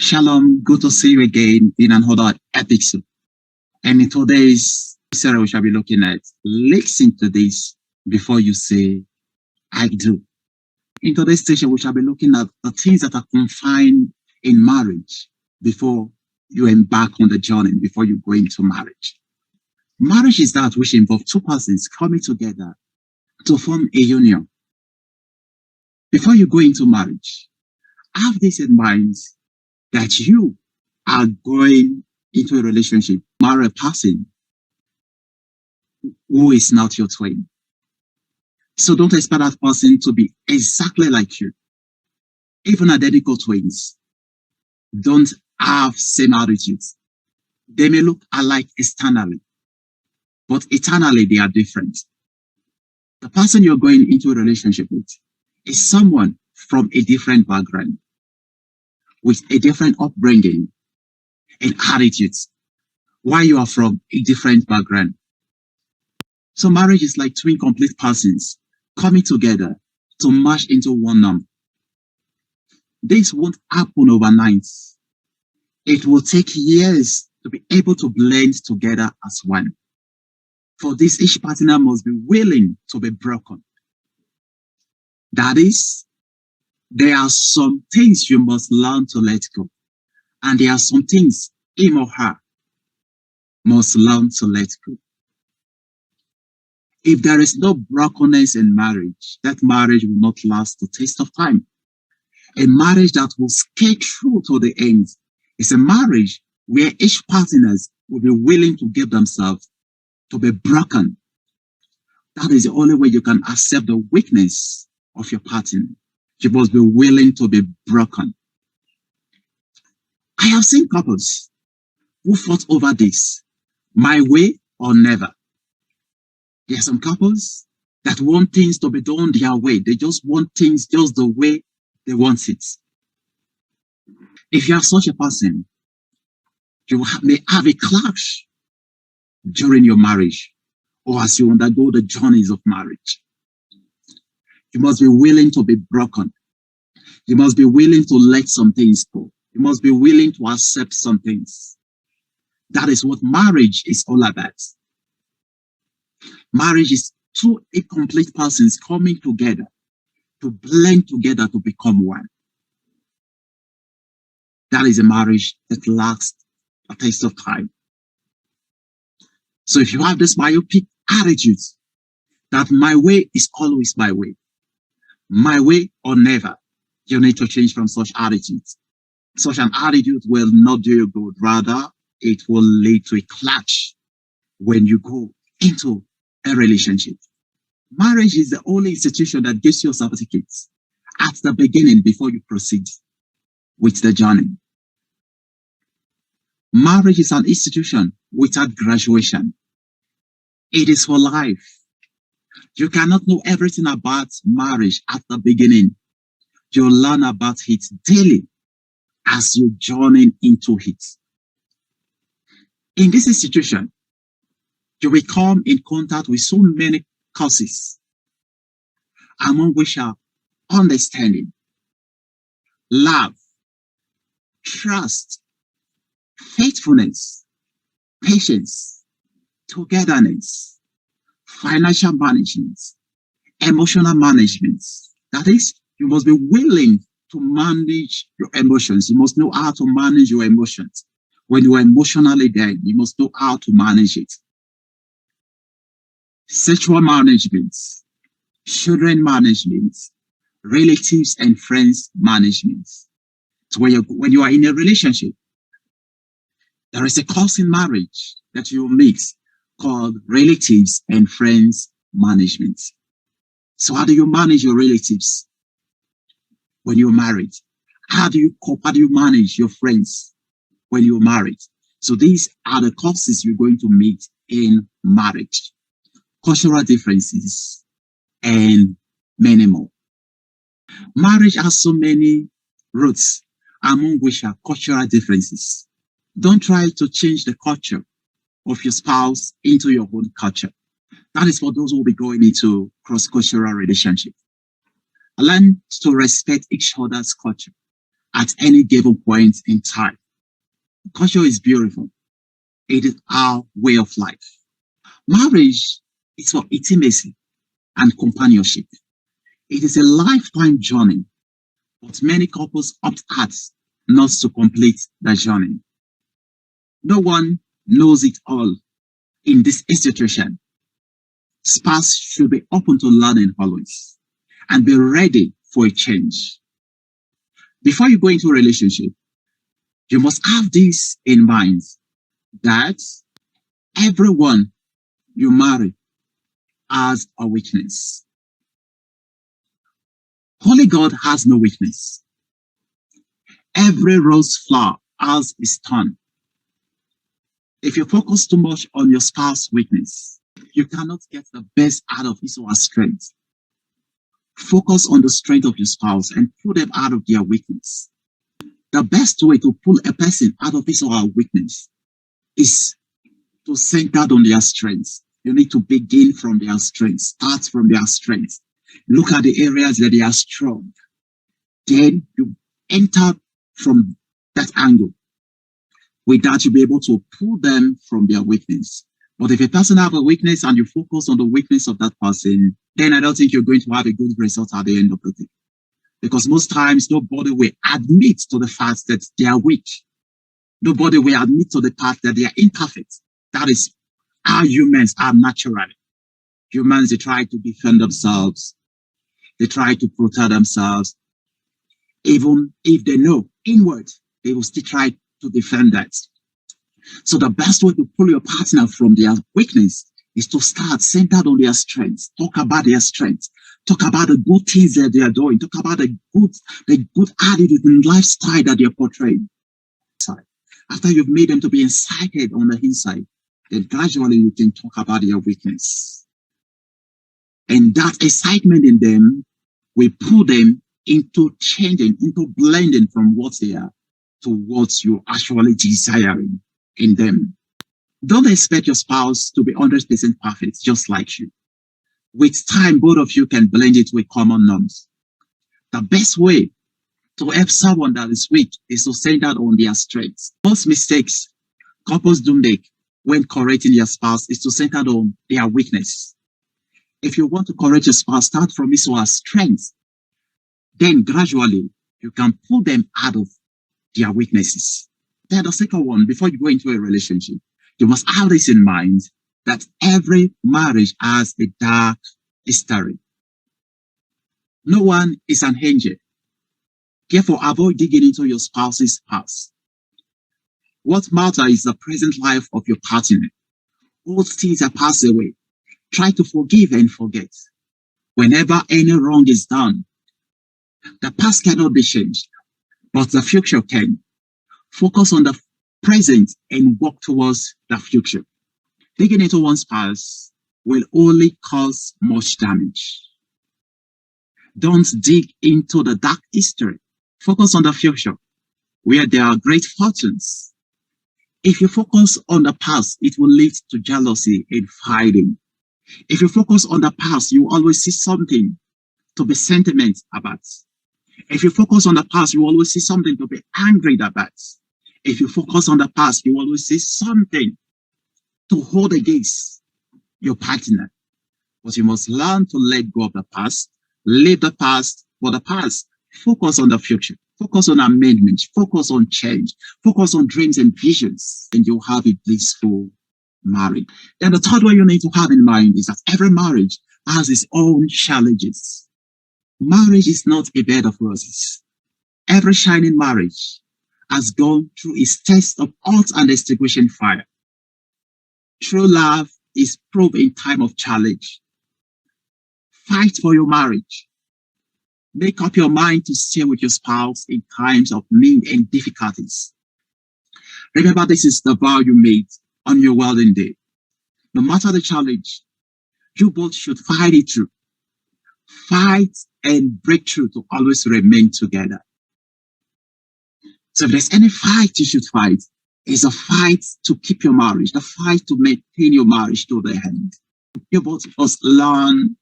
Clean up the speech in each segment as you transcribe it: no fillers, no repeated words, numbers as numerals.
Shalom, good to see you again in another episode. And in today's series, we shall be looking at listen to this before you say, I do. In today's session, we shall be looking at the things that are confined in marriage before you embark on the journey, before you go into marriage. Marriage is that which involves two persons coming together to form a union. Before you go into marriage, have this in mind that you are going into a relationship, marry a person who is not your twin. So don't expect that person to be exactly like you. Even identical twins don't have same attitudes. They may look alike externally, but internally they are different. The person you're going into a relationship with is someone from a different background, with a different upbringing and attitudes, while you are from a different background. So marriage is like two incomplete persons coming together to merge into one number. This won't happen overnight. It will take years to be able to blend together as one. For this, each partner must be willing to be broken. That is, there are some things you must learn to let go. And there are some things him or her must learn to let go. If there is no brokenness in marriage, that marriage will not last the test of time. A marriage that will skate through to the end is a marriage where each partner will be willing to give themselves to be broken. That is the only way you can accept the weakness of your partner. You must be willing to be broken. I have seen couples who fought over this, my way or never. There are some couples that want things to be done their way. They just want things just the way they want it. If you are such a person, you may have a clash during your marriage or as you undergo the journeys of marriage. You must be willing to be broken. You must be willing to let some things go. You must be willing to accept some things. That is what marriage is all about. Marriage is two incomplete persons coming together to blend together to become one. That is a marriage that lasts a test of time. So if you have this myopic attitude that my way is always my way or never, you need to change from such attitudes. Such an attitude will not do you good. Rather, it will lead to a clash when you go into a relationship. Marriage is the only institution that gives you certificates at the beginning before you proceed with the journey. Marriage is an institution without graduation. It is for life. You cannot know everything about marriage at the beginning. You learn about it daily as you journey into it. In this institution, you will come in contact with so many causes, among which are understanding, love, trust, faithfulness, patience, togetherness, financial management, emotional management. That is, you must be willing to manage your emotions. You must know how to manage your emotions. When you are emotionally there, you must know how to manage it. Sexual management, children management, relatives and friends management. So when you are in a relationship, there is a course in marriage that you mix called relatives and friends management. So how do you manage your relatives when you're married? How do you manage your friends when you're married? So these are the courses you're going to meet in marriage. Cultural differences and many more. Marriage has so many roots, among which are cultural differences. Don't try to change the culture of your spouse into your own culture. That is for those who will be going into cross-cultural relationship. Learn to respect each other's culture. at any given point in time. Culture is beautiful. It is our way of life. Marriage is for intimacy and companionship. It is a lifetime journey, but many couples opt out not to complete the journey. No one knows it all in this institution. Spouse should be open to learning always and be ready for a change. Before you go into a relationship, you must have this in mind, that everyone you marry has a weakness. Holy God has no weakness. Every rose flower has its thorn. If you focus too much on your spouse's weakness, you cannot get the best out of his or her strength. Focus on the strength of your spouse and pull them out of their weakness. The best way to pull a person out of his or her weakness is to center on their strengths. You need to begin from their strengths, start from their strengths. Look at the areas that they are strong. Then you enter from that angle. With that, you'll be able to pull them from their weakness. But if a person has a weakness and you focus on the weakness of that person, then I don't think you're going to have a good result at the end of the day. Because most times, nobody will admit to the fact that they are weak. Nobody will admit to the fact that they are imperfect. That is how humans are naturally. Humans, they try to defend themselves. They try to protect themselves. Even if they know inward, they will still try to defend that. So the best way to pull your partner from their weakness is to start centered on their strengths. Talk about their strengths. Talk about the good things that they are doing. Talk about the good attitude and lifestyle that they are portraying. After you've made them to be excited on the inside, then gradually you can talk about their weakness. And that excitement in them will pull them into changing, into blending from what they are to what you're actually desiring in them. Don't expect your spouse to be 100% perfect, just like you. With time, both of you can blend it with common norms. The best way to help someone that is weak is to center on their strengths. Most mistakes couples do make when correcting their spouse is to center on their weakness. If you want to correct your spouse, start from his or her strengths. Then gradually, you can pull them out of their weaknesses. Then the second one, before you go into a relationship, you must have this in mind, that every marriage has a dark history. No one is an angel. Therefore, avoid digging into your spouse's past. What matters is the present life of your partner. Old things are passed away. Try to forgive and forget. Whenever any wrong is done, the past cannot be changed, but the future can. Focus on the present and work towards the future. Digging into one's past will only cause much damage. Don't dig into the dark history. Focus on the future, where there are great fortunes. If you focus on the past, it will lead to jealousy and fighting. If you focus on the past, you always see something to be sentimental about. If you focus on the past, you always see something to be angry about. If you focus on the past, you always see something to hold against your partner. But you must learn to let go of the past, leave the past for the past. Focus on the future. Focus on amendment. Focus on change. Focus on dreams and visions, and you'll have a blissful marriage. Then the third one you need to have in mind is that every marriage has its own challenges. Marriage is not a bed of roses. Every shining marriage has gone through its test of hot and extinguishing fire. True love is proved in time of challenge. Fight for your marriage. Make up your mind to stay with your spouse in times of need and difficulties. Remember, this is the vow you made on your wedding day. No matter the challenge, you both should fight it through. Fight and break through to always remain together. So if there's any fight you should fight, it's a fight to keep your marriage, the fight to maintain your marriage to the end. You both must learn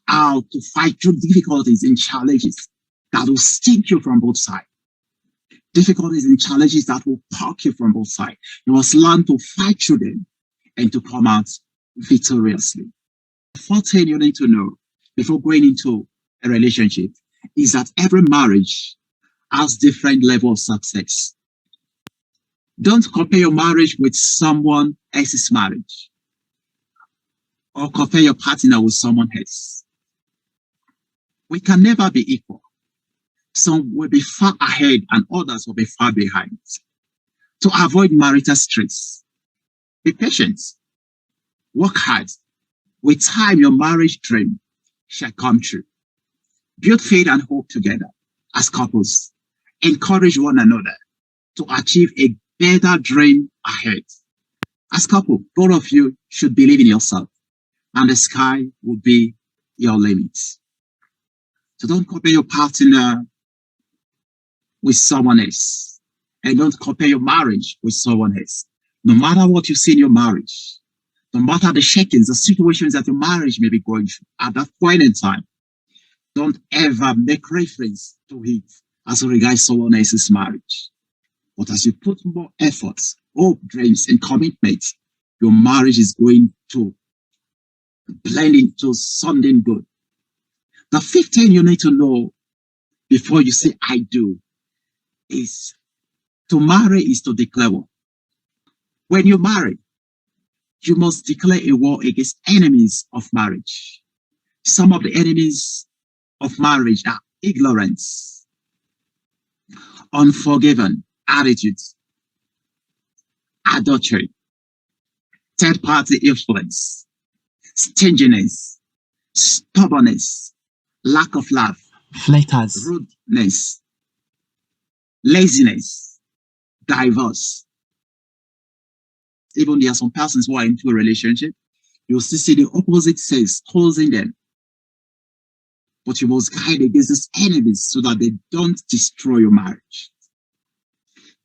how to fight through difficulties and challenges that will stink you from both sides. difficulties and challenges that will poke you from both sides. You must learn to fight through them and to come out victoriously. The fourth thing you need to know before going into a relationship is that every marriage has different level of success. Don't compare your marriage with someone else's marriage or compare your partner with someone else. We can never be equal. Some will be far ahead and others will be far behind. To avoid marital stress, be patient, work hard. With time, your marriage dream shall come true. Build faith and hope together as couples. Encourage one another to achieve a better dream ahead. As couple, both of you should believe in yourself, and the sky will be your limits. So don't compare your partner with someone else, and don't compare your marriage with someone else. No matter what you see in your marriage, no matter the shakings, the situations that your marriage may be going through at that point in time, don't ever make reference to it as regards someone else's marriage. But as you put more effort, hope, dreams, and commitment, your marriage is going to blend into something good. The fifth thing you need to know before you say I do is to marry is to declare war. When you marry, you must declare a war against enemies of marriage. Some of the enemies of marriage are ignorance, unforgiving attitudes, adultery, third-party influence, stinginess, stubbornness, lack of love, flatters, rudeness, laziness, divorce. Even there are some persons who are into a relationship, you'll still see the opposite sex causing them. But you must guide against these enemies so that they don't destroy your marriage.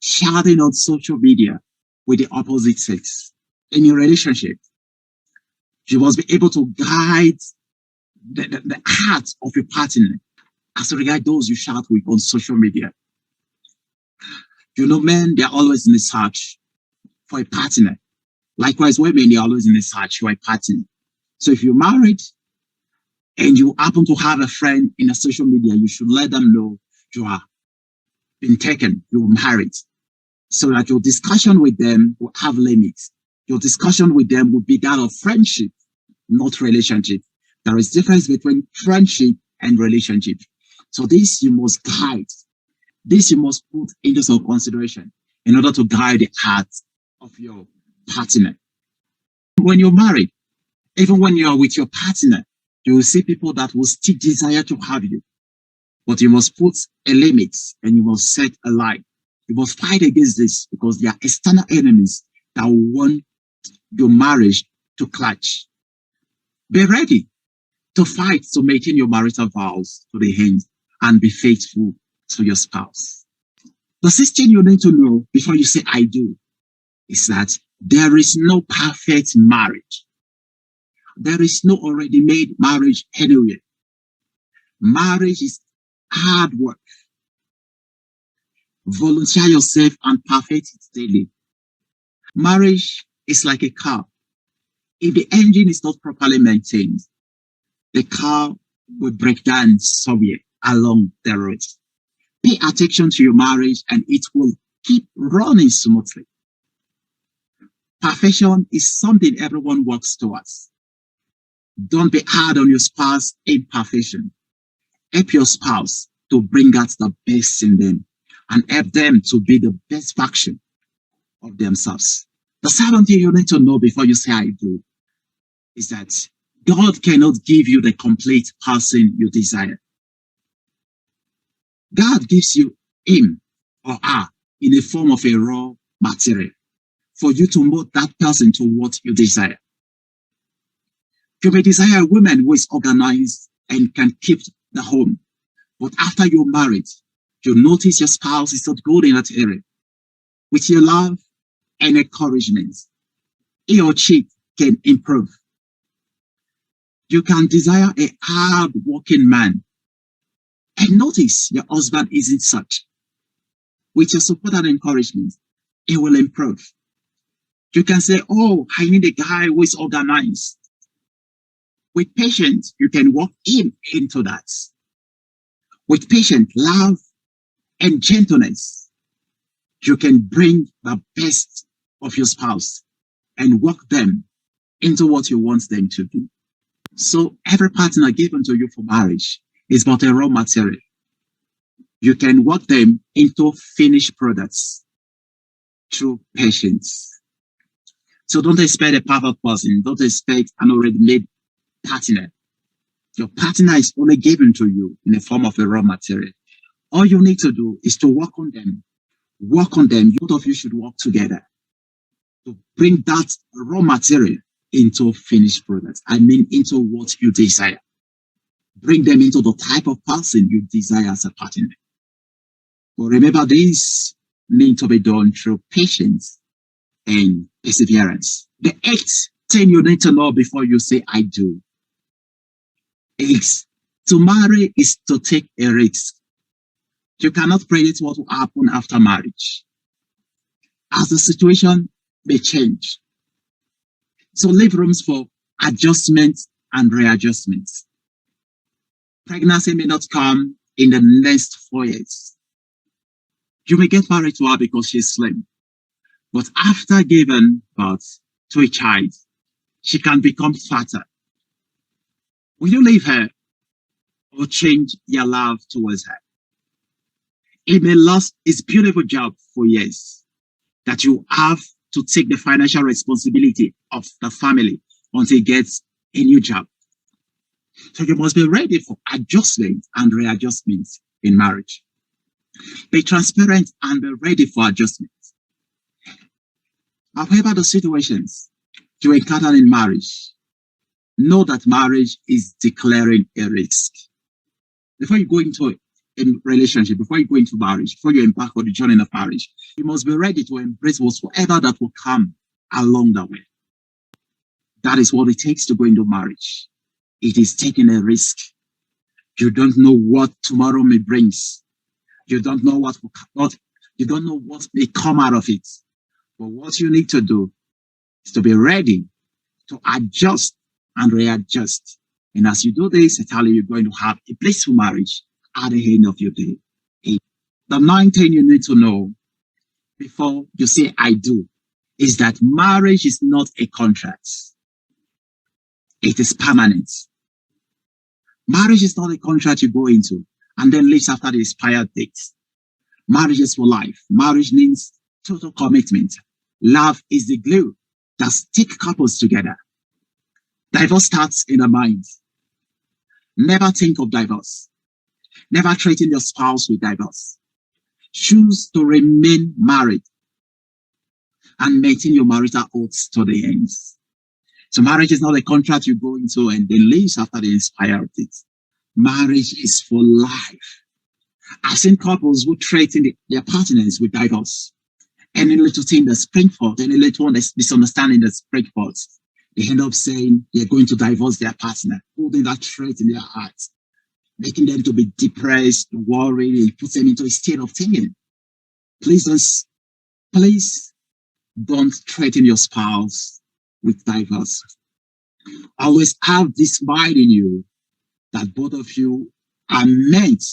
Chatting on social media with the opposite sex in your relationship, you must be able to guide the heart of your partner as regard those you chat with on social media. You know, men, they're always in the search for a partner. Likewise, women, they're always in the search for a partner. So if you're married and you happen to have a friend in a social media, you should let them know you are been taken, you're married, so that your discussion with them will have limits. Your discussion with them will be that of friendship, not relationship. There is difference between friendship and relationship. So this you must guide. This you must put into some consideration in order to guide the heart of your partner. When you're married, even when you're with your partner, you will see people that will still desire to have you. But you must put a limit and you must set a line. You must fight against this because they are external enemies that want your marriage to clash. Be ready to fight to maintain your marital vows to the end and be faithful to your spouse. The sixth thing you need to know before you say I do is that there is no perfect marriage. There is no already made marriage anywhere. Marriage is hard work. Volunteer yourself and perfect it daily. Marriage is like a car. If the engine is not properly maintained, the car will break down somewhere along the road. Pay attention to your marriage and it will keep running smoothly. Perfection is something everyone works towards. Don't be hard on your spouse in perfection. Help your spouse to bring out the best in them and help them to be the best version of themselves. The seventh thing you need to know before you say I do is that God cannot give you the complete person you desire. God gives you him or her in the form of a raw material for you to mold that person to what you desire. You may desire a woman who is organized and can keep the home, but after you're married, you notice your spouse is not good in that area. With your love and encouragement, he or she can improve. You can desire a hard-working man and notice your husband isn't such. with your support and encouragement, it will improve. You can say, oh, I need a guy who is organized. With patience, you can walk into that. With patience, love, and gentleness, you can bring the best of your spouse and work them into what you want them to be. So every partner given to you for marriage is but a raw material. You can work them into finished products through patience. So don't expect a perfect person. Don't expect an already made partner. Your partner is only given to you in the form of a raw material. All you need to do is to work on them. Work on them. Both of you should work together to bring that raw material into finished products. I mean, into what you desire. Bring them into the type of person you desire as a partner. But remember, this needs to be done through patience and perseverance. The eighth thing you need to know before you say, I do, is to marry is to take a risk. You cannot predict what will happen after marriage, as the situation may change. So leave rooms for adjustments and readjustments. Pregnancy may not come in the next 4 years. You may get married to her because she's slim, but after giving birth to a child, she can become fatter. Will you leave her or change your love towards her? It may lose its beautiful job for years, that you have to take the financial responsibility of the family until it gets a new job. So you must be ready for adjustment and readjustment in marriage. Be transparent and be ready for adjustment. However, the situations you encounter in marriage, know that marriage is declaring a risk. Before you go into a relationship, before you go into marriage, before you embark on the journey of marriage, you must be ready to embrace whatsoever that will come along the way. That is what it takes to go into marriage. It is taking a risk. You don't know what tomorrow may bring. You don't know what may come out of it. But what you need to do is to be ready to adjust and readjust. And as you do this, Italy, you're going to have a blissful marriage at the end of your day. The ninth thing you need to know before you say I do is that marriage is not a contract. It is permanent. Marriage is not a contract you go into and then leave after the expired date. Marriage is for life. Marriage means total commitment. Love is the glue that sticks couples together. Divorce starts in the mind. Never think of divorce. Never threaten your spouse with divorce. Choose to remain married and maintain your marital oaths to the end. So marriage is not a contract you go into and then leave after the expired date. Marriage is for life. I've seen couples who threaten their partners with divorce. Any little thing that spring forth, any little misunderstanding that spring forth, they end up saying they're going to divorce their partner, holding that threat in their hearts, making them to be depressed, worried, and put them into a state of thinking. Please don't threaten your spouse with divorce. Always have this mind in you that both of you are meant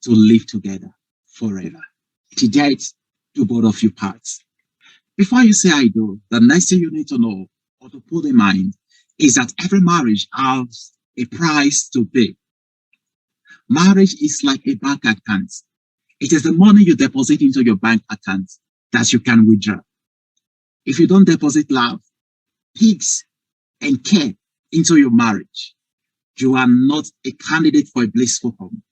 to live together forever. To death do both of you parts. Before you say I do, the next thing you need to know or to put in mind is that every marriage has a price to pay. Marriage is like a bank account. It is the money you deposit into your bank account that you can withdraw. If you don't deposit love, peace, and care into your marriage, you are not a candidate for a blissful home.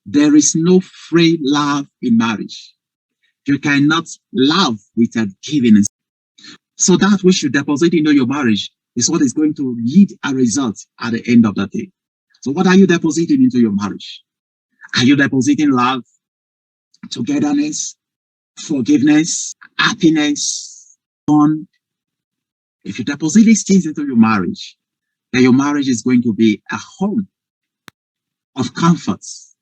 There is no free love in marriage. You cannot love without giving. So that which you deposit into your marriage is what is going to yield a result at the end of the day. So what are you depositing into your marriage? Are you depositing love, togetherness, forgiveness, happiness, fun? If you deposit these things into your marriage, then your marriage is going to be a home of comforts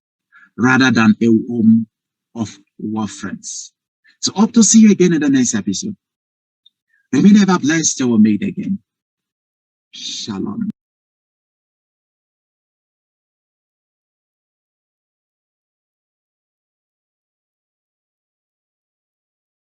rather than a home of were friends. So hope to see you again in the next episode. Remain ever blessed till we meet again. Shalom.